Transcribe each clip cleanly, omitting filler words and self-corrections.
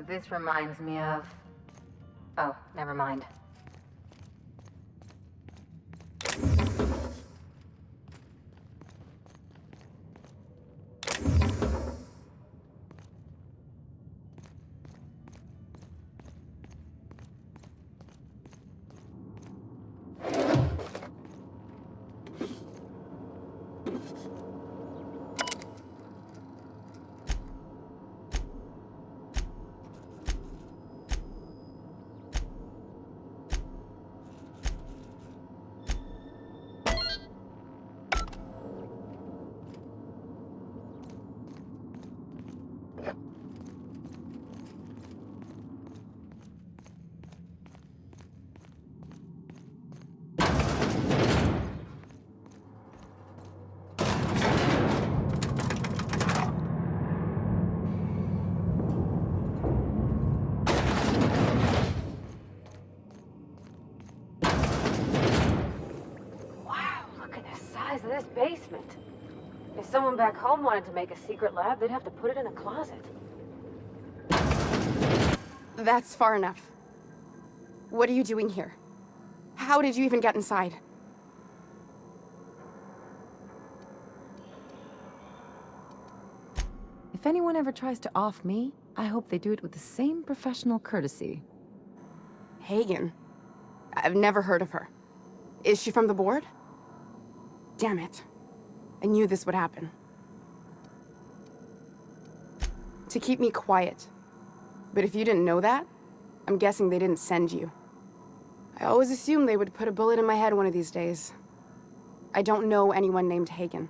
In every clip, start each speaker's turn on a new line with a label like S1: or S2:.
S1: This reminds me of... Oh, never mind. This basement. If someone back home wanted to make a secret lab, they'd have to put it in a closet.
S2: That's far enough. What are you doing here? How did you even get inside?
S1: If anyone ever tries to off me, I hope they do it with the same professional courtesy.
S2: Hagen? I've never heard of her. Is she from the board? Damn it. I knew this would happen. To keep me quiet. But if you didn't know that, I'm guessing they didn't send you. I always assumed they would put a bullet in my head one of these days. I don't know anyone named Hagen.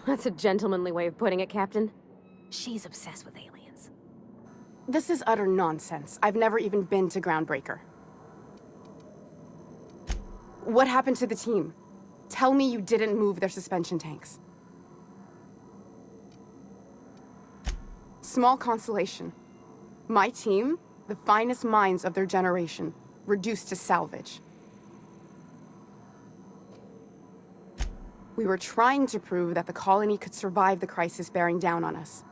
S3: That's a gentlemanly way of putting it, Captain. She's obsessed with aliens.
S2: This is utter nonsense. I've never even been to Groundbreaker. What happened to the team? Tell me you didn't move their suspension tanks. Small consolation. My team, the finest minds of their generation, reduced to salvage. We were trying to prove that the colony could survive the crisis bearing down on us.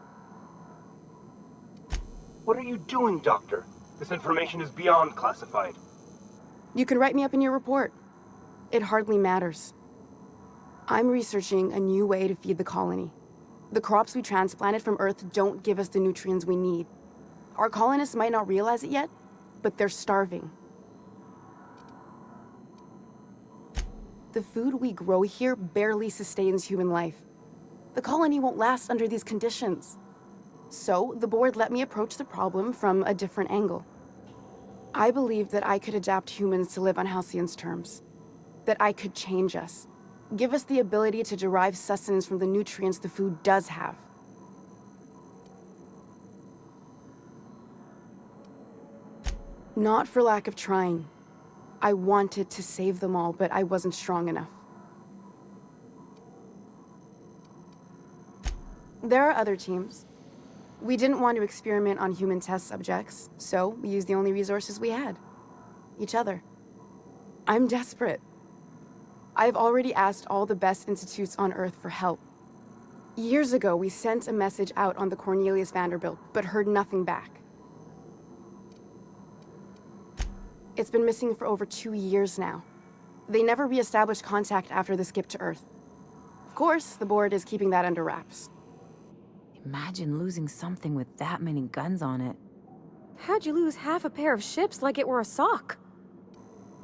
S4: What are you doing, Doctor? This information is beyond classified.
S2: You can write me up in your report. It hardly matters. I'm researching a new way to feed the colony. The crops we transplanted from Earth don't give us the nutrients we need. Our colonists might not realize it yet, but they're starving. The food we grow here barely sustains human life. The colony won't last under these conditions. So, the board let me approach the problem from a different angle. I believed that I could adapt humans to live on Halcyon's terms. That I could change us. Give us the ability to derive sustenance from the nutrients the food does have. Not for lack of trying. I wanted to save them all, but I wasn't strong enough. There are other teams. We didn't want to experiment on human test subjects, so we used the only resources we had. Each other. I'm desperate. I've already asked all the best institutes on Earth for help. Years ago, we sent a message out on the Cornelius Vanderbilt, but heard nothing back. It's been missing for over 2 years now. They never re-established contact after the skip to Earth. Of course, the board is keeping that under wraps.
S1: Imagine losing something with that many guns on it.
S3: How'd you lose half a pair of ships like it were a sock?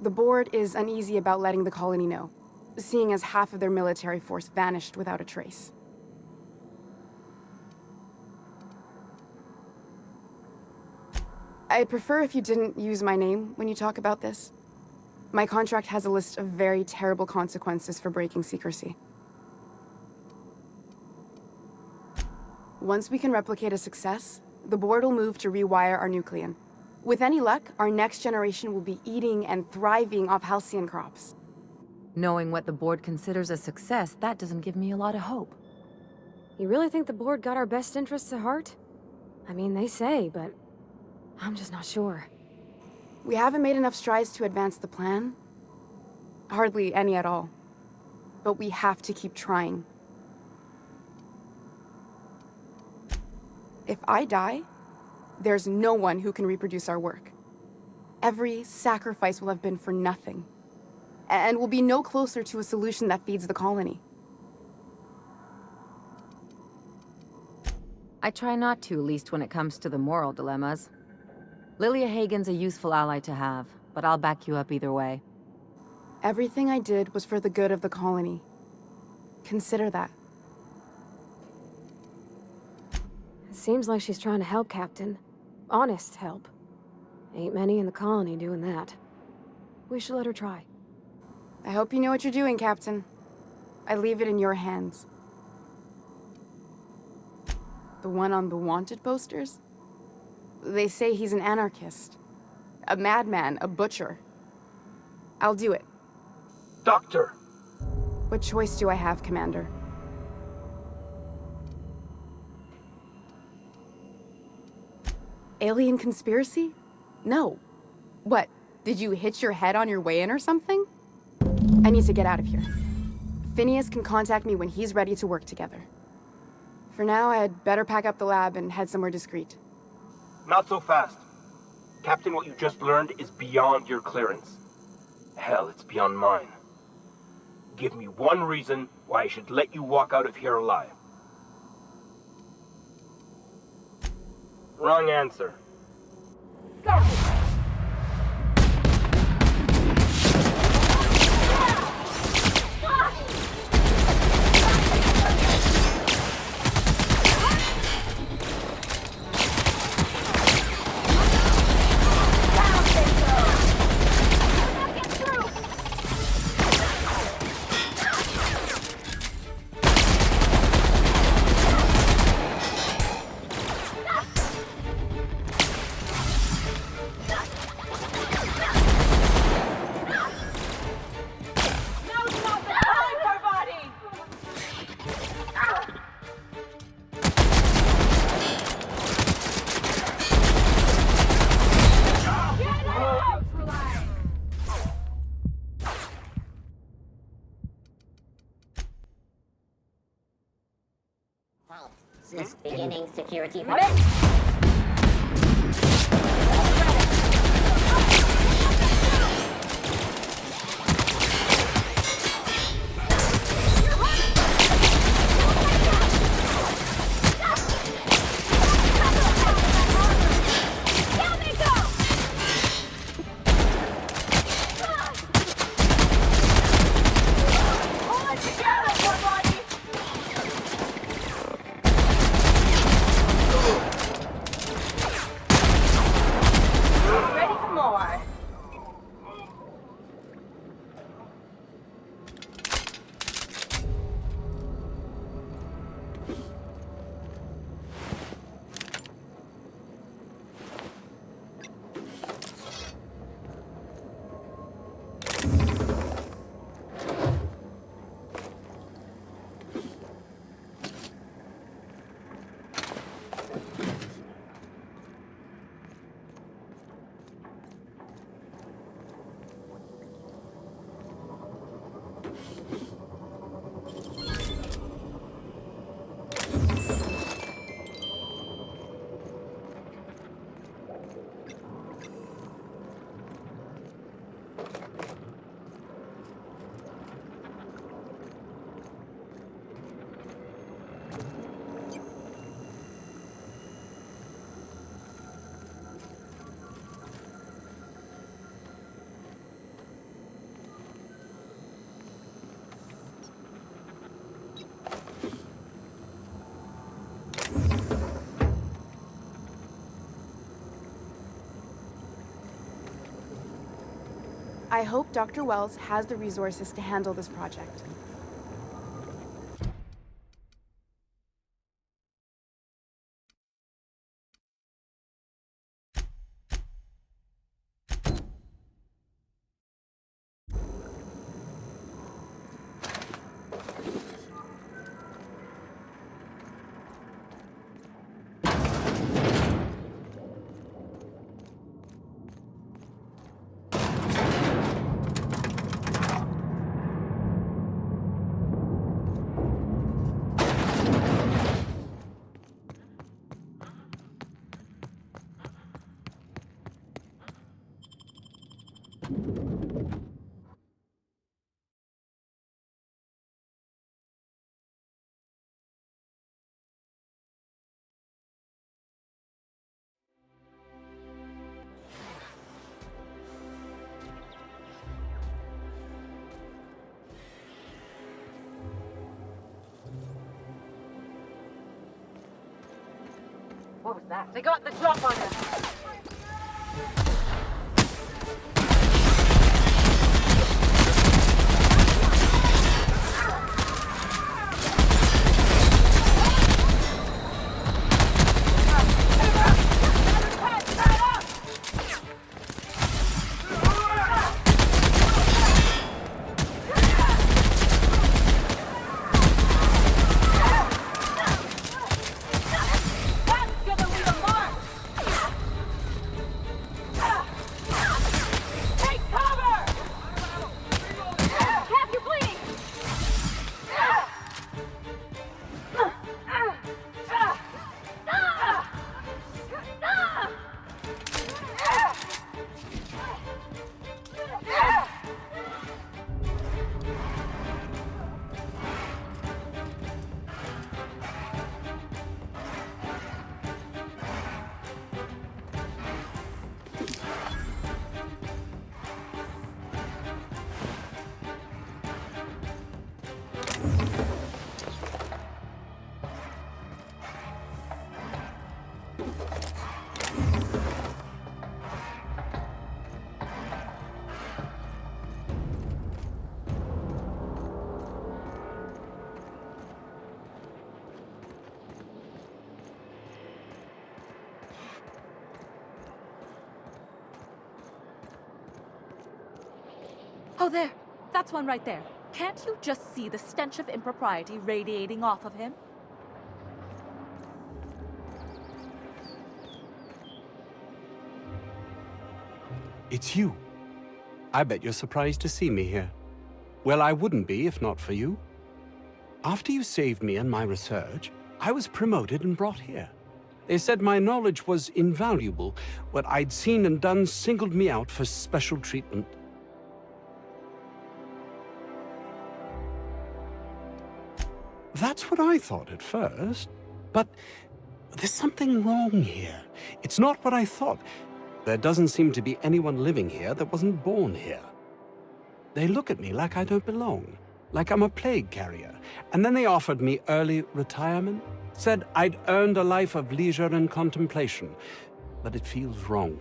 S2: The board is uneasy about letting the colony know, seeing as half of their military force vanished without a trace. I'd prefer if you didn't use my name when you talk about this. My contract has a list of very terrible consequences for breaking secrecy. Once we can replicate a success, the board will move to rewire our nucleon. With any luck, our next generation will be eating and thriving off halcyon crops.
S5: Knowing what the board considers a success, that doesn't give me a lot of hope.
S3: You really think the board got our best interests at heart? I mean, they say, but I'm just not sure.
S2: We haven't made enough strides to advance the plan. Hardly any at all. But we have to keep trying. If I die, there's no one who can reproduce our work. Every sacrifice will have been for nothing. And we'll be no closer to a solution that feeds the colony.
S5: I try not to, least when it comes to the moral dilemmas. Lilia Hagen's a useful ally to have, but I'll back you up either way.
S2: Everything I did was for the good of the colony. Consider that.
S3: It seems like she's trying to help, Captain. Honest help. Ain't many in the colony doing that. We should let her try.
S2: I hope you know what you're doing, Captain. I leave it in your hands. The one on the wanted posters? They say he's an anarchist. A madman, a butcher. I'll do it.
S4: Doctor!
S2: What choice do I have, Commander? Alien conspiracy? No. What, did you hit your head on your way in or something? I need to get out of here. Phineas can contact me when he's ready to work together. For now, I'd better pack up the lab and head somewhere discreet.
S4: Not so fast. Captain, what you just learned is beyond your clearance. Hell, it's beyond mine. Give me one reason why I should let you walk out of here alive. Wrong answer.
S6: Beginning security.
S2: I hope Dr. Wells has the resources to handle this project.
S1: What was that? They got the drop on him!
S7: Oh, there. That's one right there. Can't you just see the stench of impropriety radiating off of him?
S8: It's you. I bet you're surprised to see me here. Well, I wouldn't be if not for you. After you saved me and my research, I was promoted and brought here. They said my knowledge was invaluable. What I'd seen and done singled me out for special treatment. That's what I thought at first. But there's something wrong here. It's not what I thought. There doesn't seem to be anyone living here that wasn't born here. They look at me like I don't belong, like I'm a plague carrier. And then they offered me early retirement, said I'd earned a life of leisure and contemplation. But it feels wrong.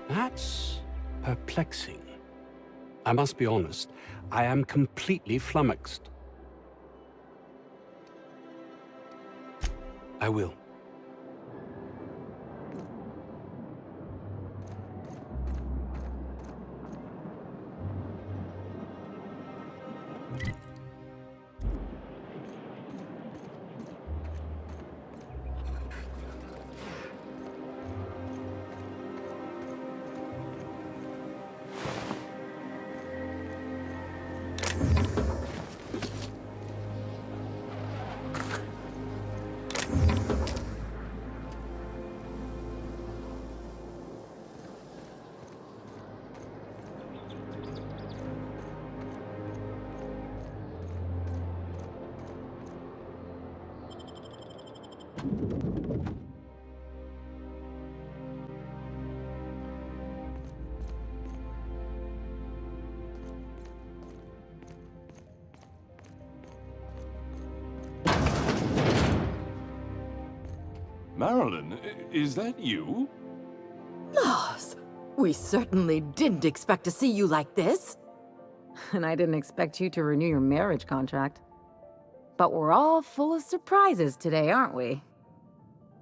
S8: That's perplexing. I must be honest, I am completely flummoxed. I will.
S9: Marilyn, is that you?
S5: Loss! We certainly didn't expect to see you like this. And I didn't expect you to renew your marriage contract. But we're all full of surprises today, aren't we?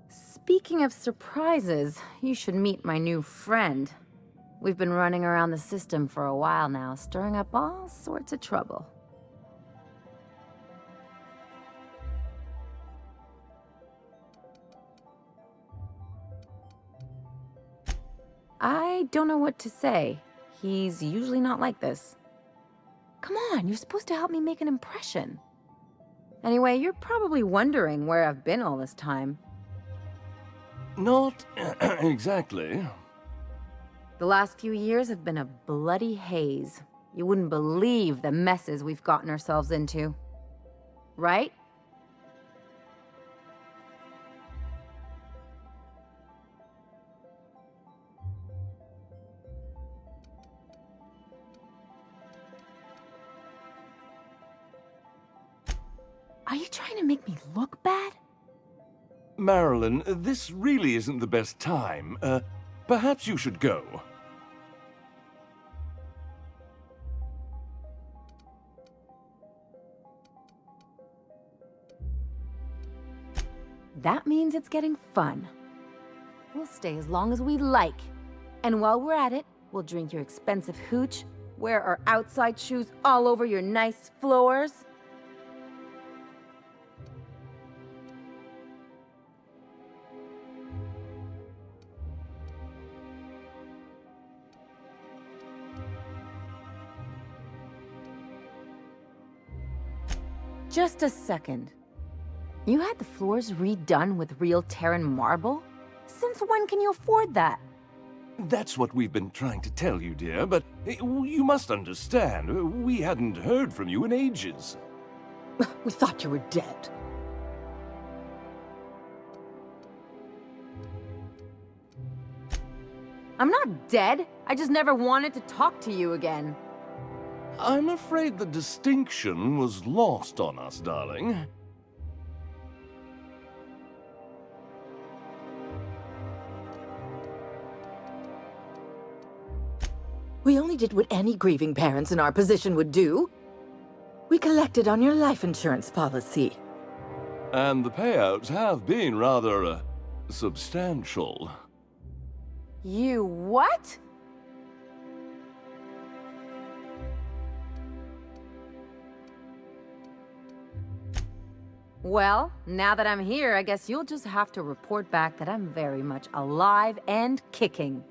S5: Speaking of surprises, you should meet my new friend. We've been running around the system for a while now, stirring up all sorts of trouble. I don't know what to say. He's usually not like this. Come on, you're supposed to help me make an impression. Anyway, you're probably wondering where I've been all this time.
S9: Not exactly.
S5: The last few years have been a bloody haze. You wouldn't believe the messes we've gotten ourselves into. Right? Are you trying to make me look bad?
S9: Marilyn, this really isn't the best time. Perhaps you should go.
S5: That means it's getting fun. We'll stay as long as we like. And while we're at it, we'll drink your expensive hooch, wear our outside shoes all over your nice floors. Just a second. You had the floors redone with real Terran marble? Since when can you afford that?
S9: That's what we've been trying to tell you, dear, but you must understand, we hadn't heard from you in ages.
S5: We thought you were dead. I'm not dead. I just never wanted to talk to you again.
S9: I'm afraid the distinction was lost on us, darling.
S5: We only did what any grieving parents in our position would do. We collected on your life insurance policy.
S9: And the payouts have been rather, substantial.
S5: You what? Well, now that I'm here, I guess you'll just have to report back that I'm very much alive and kicking.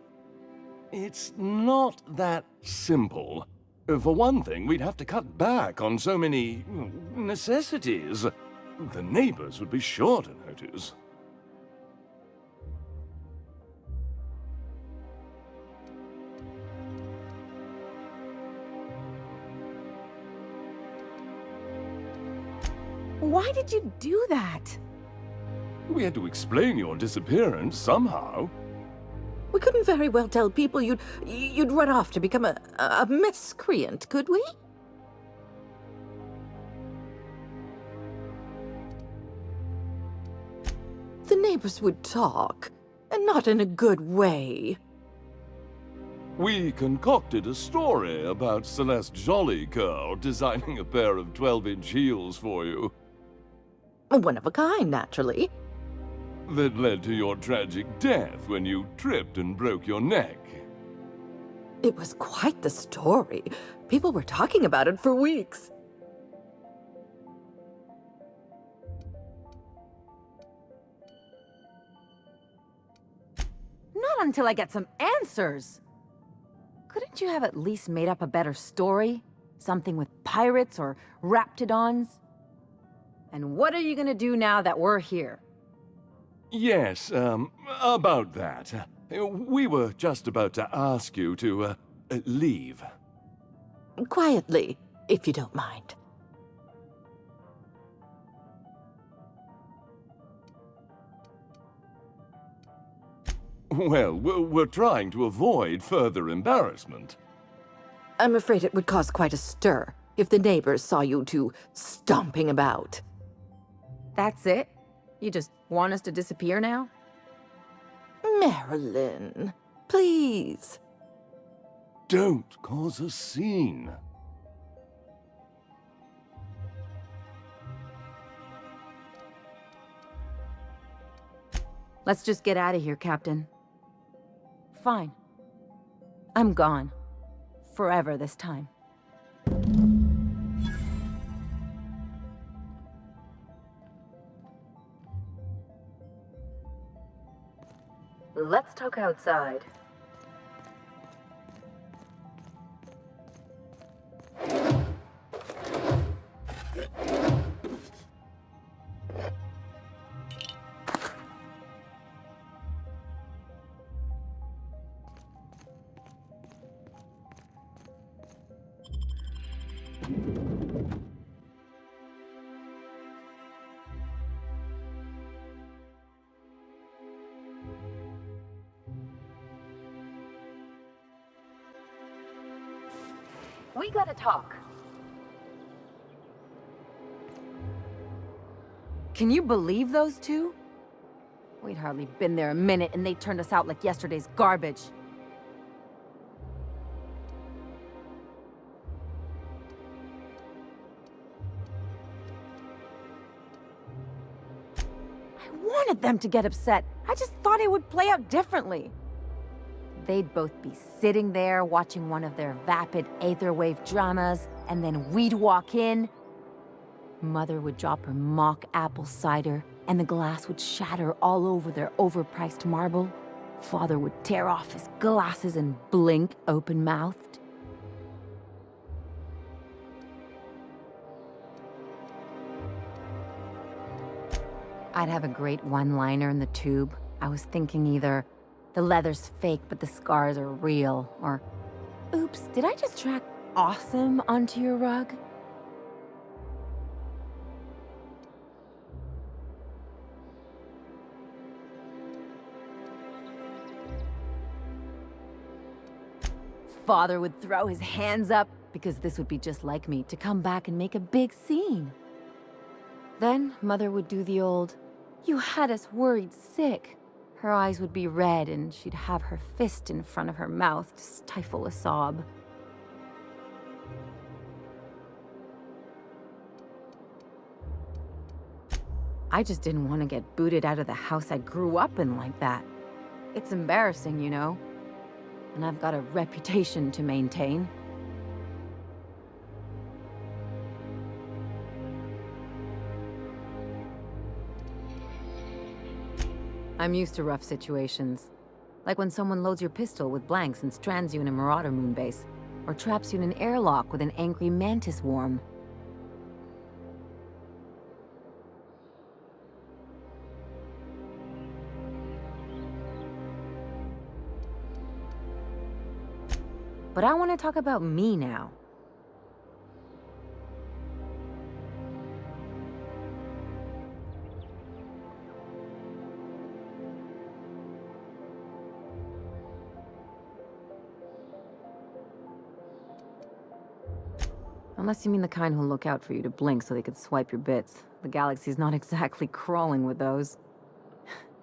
S9: It's not that simple. For one thing, we'd have to cut back on so many necessities. The neighbors would be sure to notice.
S5: Why did you do that?
S9: We had to explain your disappearance somehow.
S5: We couldn't very well tell people you'd run off to become a miscreant, could we? The neighbors would talk, and not in a good way.
S9: We concocted a story about Celeste Jollycurl designing a pair of 12-inch heels for you.
S5: One of a kind, naturally.
S9: That led to your tragic death when you tripped and broke your neck.
S5: It was quite the story. People were talking about it for weeks. Not until I get some answers. Couldn't you have at least made up a better story? Something with pirates or raptidons? And what are you gonna do now that we're here?
S9: Yes, about that. We were just about to ask you to, leave.
S5: Quietly, if you don't mind.
S9: Well, we're trying to avoid further embarrassment.
S5: I'm afraid it would cause quite a stir if the neighbors saw you two stomping about. That's it? You just want us to disappear now? Marilyn, please.
S9: Don't cause a scene.
S5: Let's just get out of here, Captain. Fine. I'm gone. Forever this time. Let's talk outside.
S1: We gotta talk.
S5: Can you believe those two? We'd hardly been there a minute and they turned us out like yesterday's garbage. I wanted them to get upset. I just thought it would play out differently. They'd both be sitting there watching one of their vapid aetherwave dramas, and then we'd walk in. Mother would drop her mock apple cider, and the glass would shatter all over their overpriced marble. Father would tear off his glasses and blink open-mouthed. I'd have a great one-liner in the tube. I was thinking either, the leather's fake but the scars are real, or, oops, did I just track awesome onto your rug? Father would throw his hands up, because this would be just like me, to come back and make a big scene. Then Mother would do the old, "You had us worried sick." Her eyes would be red and she'd have her fist in front of her mouth to stifle a sob. I just didn't want to get booted out of the house I grew up in like that. It's embarrassing, you know. And I've got a reputation to maintain. I'm used to rough situations. Like when someone loads your pistol with blanks and strands you in a Marauder moonbase, or traps you in an airlock with an angry mantis worm. But I want to talk about me now. Unless you mean the kind who'll look out for you to blink so they could swipe your bits. The galaxy's not exactly crawling with those.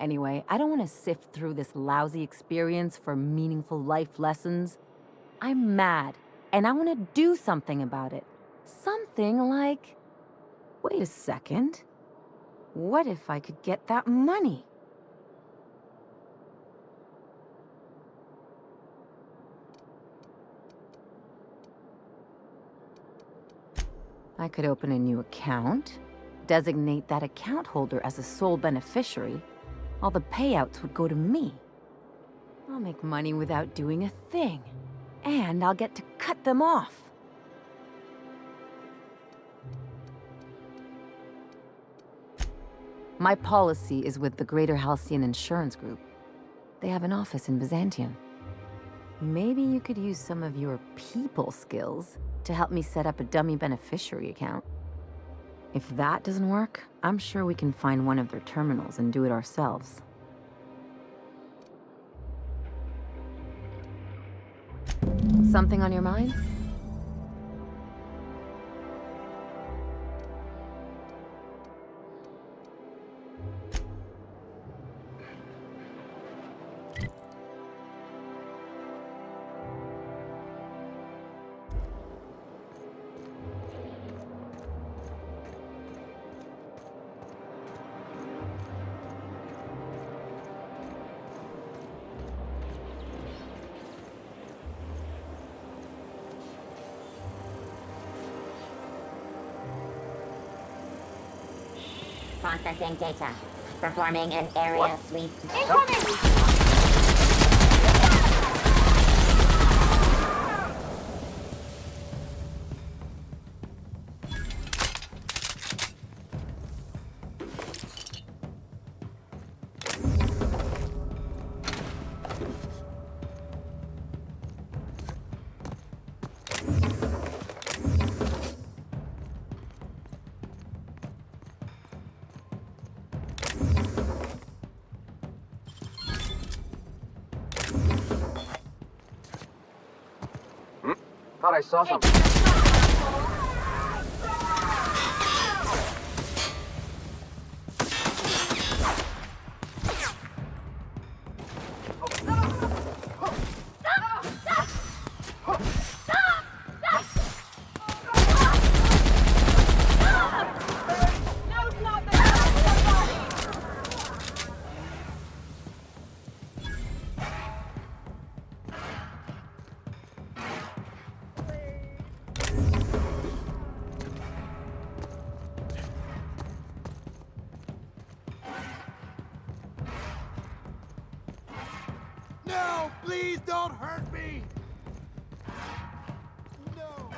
S5: Anyway, I don't want to sift through this lousy experience for meaningful life lessons. I'm mad, and I want to do something about it. Something like... Wait a second. What if I could get that money? I could open a new account, designate that account holder as a sole beneficiary. All the payouts would go to me. I'll make money without doing a thing. And I'll get to cut them off. My policy is with the Greater Halcyon Insurance Group. They have an office in Byzantium. Maybe you could use some of your people skills to help me set up a dummy beneficiary account. If that doesn't work, I'm sure we can find one of their terminals and do it ourselves. Something on your mind?
S6: Processing data. Performing an area sweep.
S1: Incoming!
S10: Thought I saw something.
S11: No, please don't hurt me! No!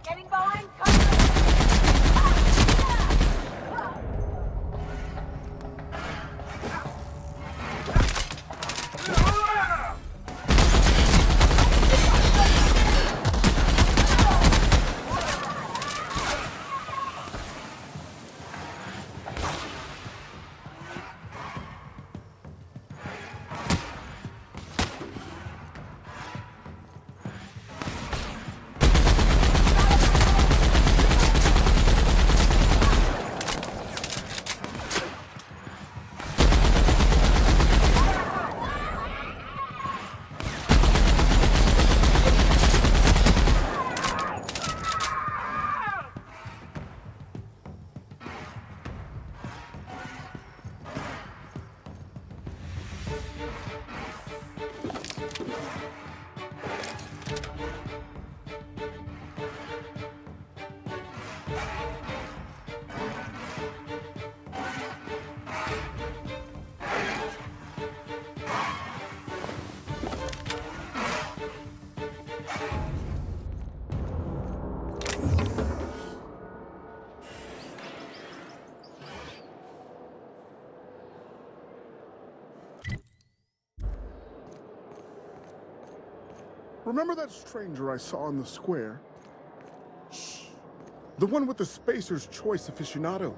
S1: Getting behind
S11: Remember that stranger I saw in the square? Shh. The one with the Spacer's Choice aficionado.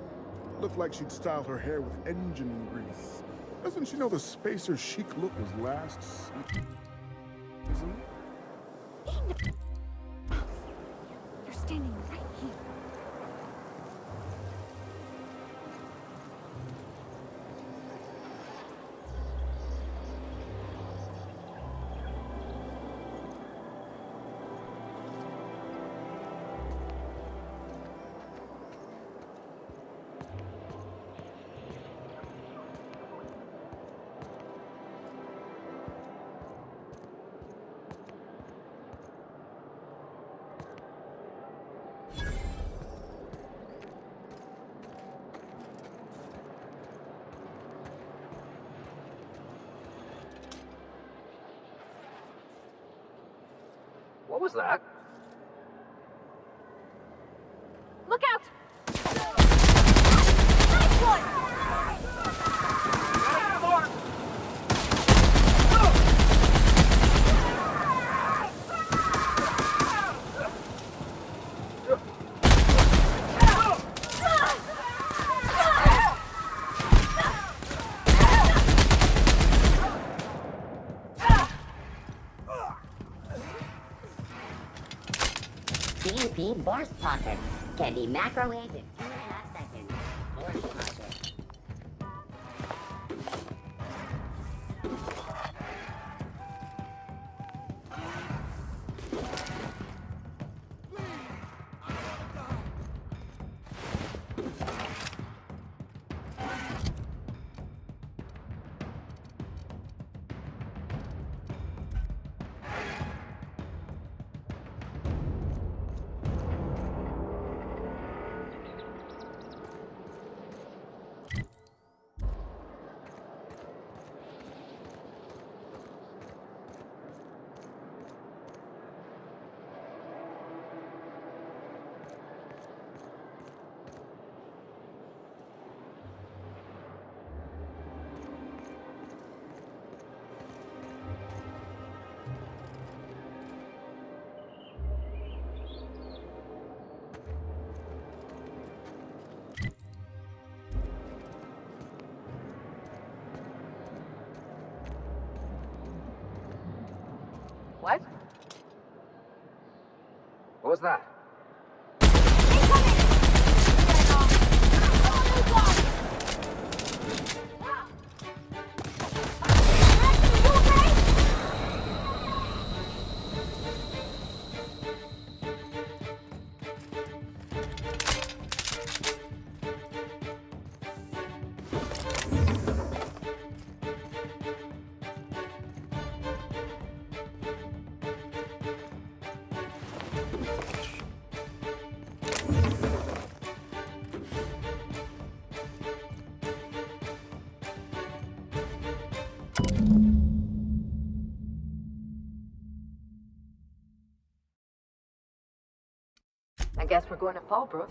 S11: Looked like she'd styled her hair with engine grease. Doesn't she know the Spacer's chic look was last season?
S1: You're standing right here.
S10: What was that?
S1: Look out! Nice one!
S6: CUP burst pocket can be microwaved in 2.5 seconds. Burst pocket.
S10: What was that?
S12: guess we're going to Fallbrook.